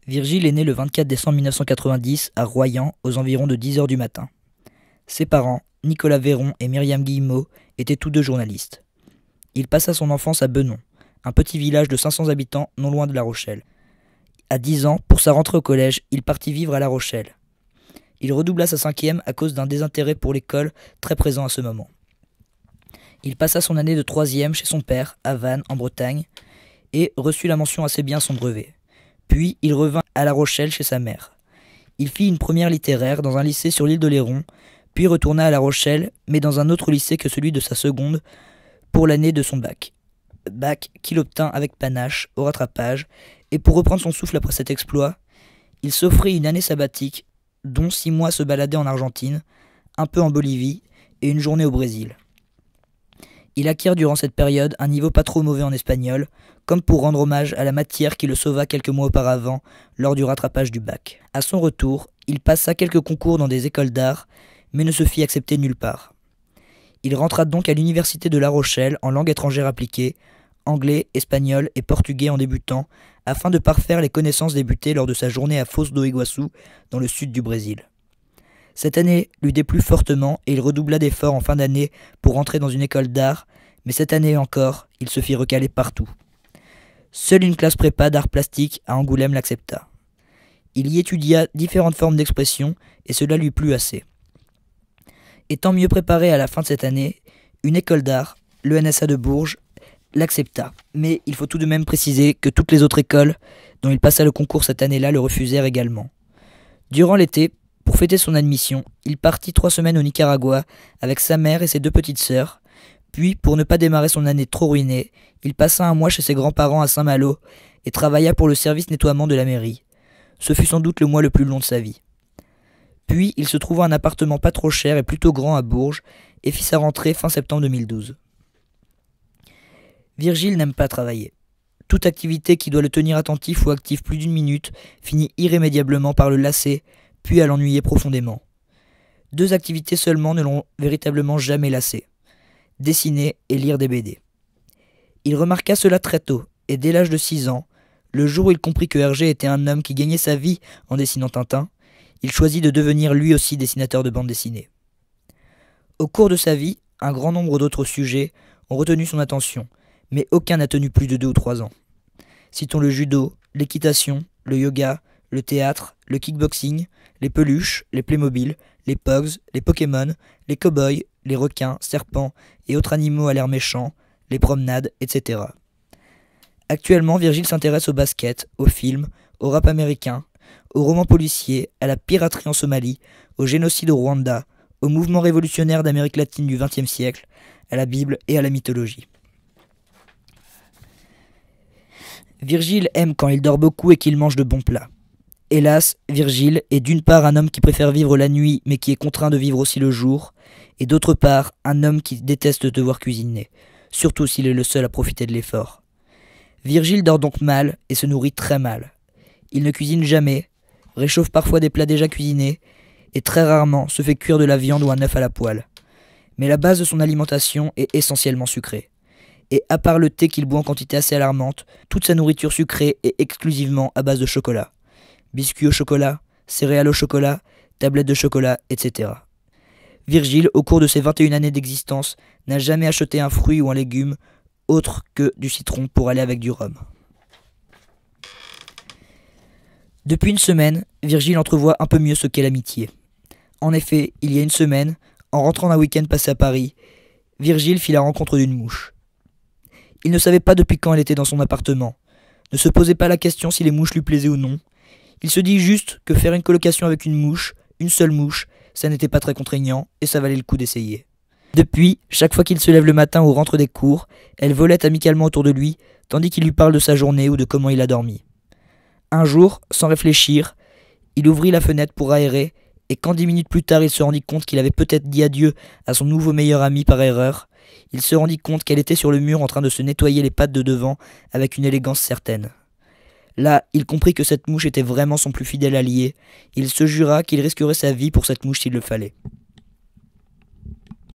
Virgile est né le 24 décembre 1990 à Royan aux environs de 10 heures du matin. Ses parents, Nicolas Véron et Myriam Guillemot, étaient tous deux journalistes. Il passa son enfance à Benon, un petit village de 500 habitants non loin de La Rochelle. À 10 ans, pour sa rentrée au collège, il partit vivre à La Rochelle. Il redoubla sa 5e à cause d'un désintérêt pour l'école très présent à ce moment. Il passa son année de 3e chez son père, à Vannes, en Bretagne, et reçut la mention assez bien à son brevet. Puis il revint à La Rochelle chez sa mère. Il fit une première littéraire dans un lycée sur l'île d'Oléron, puis retourna à La Rochelle, mais dans un autre lycée que celui de sa seconde, pour l'année de son bac. Bac qu'il obtint avec panache, au rattrapage, et pour reprendre son souffle après cet exploit, il s'offrit une année sabbatique, dont 6 mois se baladaient en Argentine, un peu en Bolivie, et une journée au Brésil. Il acquiert durant cette période un niveau pas trop mauvais en espagnol, comme pour rendre hommage à la matière qui le sauva quelques mois auparavant lors du rattrapage du bac. À son retour, il passa quelques concours dans des écoles d'art, mais ne se fit accepter nulle part. Il rentra donc à l'université de La Rochelle en langue étrangère appliquée, anglais, espagnol et portugais en débutant, afin de parfaire les connaissances débutées lors de sa journée à Foz do Iguaçu, dans le sud du Brésil. Cette année lui déplut fortement et il redoubla d'efforts en fin d'année pour entrer dans une école d'art, mais cette année encore, il se fit recaler partout. Seule une classe prépa d'art plastique à Angoulême l'accepta. Il y étudia différentes formes d'expression et cela lui plut assez. Étant mieux préparé à la fin de cette année, une école d'art, l'ENSA de Bourges, l'accepta. Mais il faut tout de même préciser que toutes les autres écoles dont il passa le concours cette année-là le refusèrent également. Durant l'été, pour fêter son admission, il partit 3 semaines au Nicaragua avec sa mère et ses 2 petites sœurs. Puis, pour ne pas démarrer son année trop ruinée, il passa un mois chez ses grands-parents à Saint-Malo et travailla pour le service nettoiement de la mairie. Ce fut sans doute le mois le plus long de sa vie. Puis, il se trouva un appartement pas trop cher et plutôt grand à Bourges et fit sa rentrée fin septembre 2012. Virgile n'aime pas travailler. Toute activité qui doit le tenir attentif ou actif plus d'1 minute finit irrémédiablement par le lasser, puis à l'ennuyer profondément. 2 activités seulement ne l'ont véritablement jamais lassé: dessiner et lire des BD. Il remarqua cela très tôt, et dès l'âge de 6 ans, le jour où il comprit que Hergé était un homme qui gagnait sa vie en dessinant Tintin, il choisit de devenir lui aussi dessinateur de bande dessinée. Au cours de sa vie, un grand nombre d'autres sujets ont retenu son attention, mais aucun n'a tenu plus de 2 ou 3 ans. Citons le judo, l'équitation, le yoga, le théâtre, le kickboxing, les peluches, les Playmobil, les Pogs, les Pokémon, les cow-boys, les requins, serpents et autres animaux à l'air méchant, les promenades, etc. Actuellement, Virgile s'intéresse au basket, au film, au rap américain, aux romans policiers, à la piraterie en Somalie, au génocide au Rwanda, au mouvement révolutionnaire d'Amérique latine du XXe siècle, à la Bible et à la mythologie. Virgile aime quand il dort beaucoup et qu'il mange de bons plats. Hélas, Virgile est d'une part un homme qui préfère vivre la nuit mais qui est contraint de vivre aussi le jour, et d'autre part un homme qui déteste devoir cuisiner, surtout s'il est le seul à profiter de l'effort. Virgile dort donc mal et se nourrit très mal. Il ne cuisine jamais, réchauffe parfois des plats déjà cuisinés, et très rarement se fait cuire de la viande ou un œuf à la poêle. Mais la base de son alimentation est essentiellement sucrée. Et à part le thé qu'il boit en quantité assez alarmante, toute sa nourriture sucrée est exclusivement à base de chocolat. Biscuits au chocolat, céréales au chocolat, tablettes de chocolat, etc. Virgile, au cours de ses 21 années d'existence, n'a jamais acheté un fruit ou un légume autre que du citron pour aller avec du rhum. Depuis une semaine, Virgile entrevoit un peu mieux ce qu'est l'amitié. En effet, il y a une semaine, en rentrant d'un week-end passé à Paris, Virgile fit la rencontre d'une mouche. Il ne savait pas depuis quand elle était dans son appartement, ne se posait pas la question si les mouches lui plaisaient ou non. Il se dit juste que faire une colocation avec une mouche, une seule mouche, ça n'était pas très contraignant et ça valait le coup d'essayer. Depuis, chaque fois qu'il se lève le matin ou rentre des cours, elle volette amicalement autour de lui, tandis qu'il lui parle de sa journée ou de comment il a dormi. Un jour, sans réfléchir, il ouvrit la fenêtre pour aérer, et quand 10 minutes plus tard il se rendit compte qu'il avait peut-être dit adieu à son nouveau meilleur ami par erreur, il se rendit compte qu'elle était sur le mur en train de se nettoyer les pattes de devant avec une élégance certaine. Là, il comprit que cette mouche était vraiment son plus fidèle allié. Il se jura qu'il risquerait sa vie pour cette mouche s'il le fallait.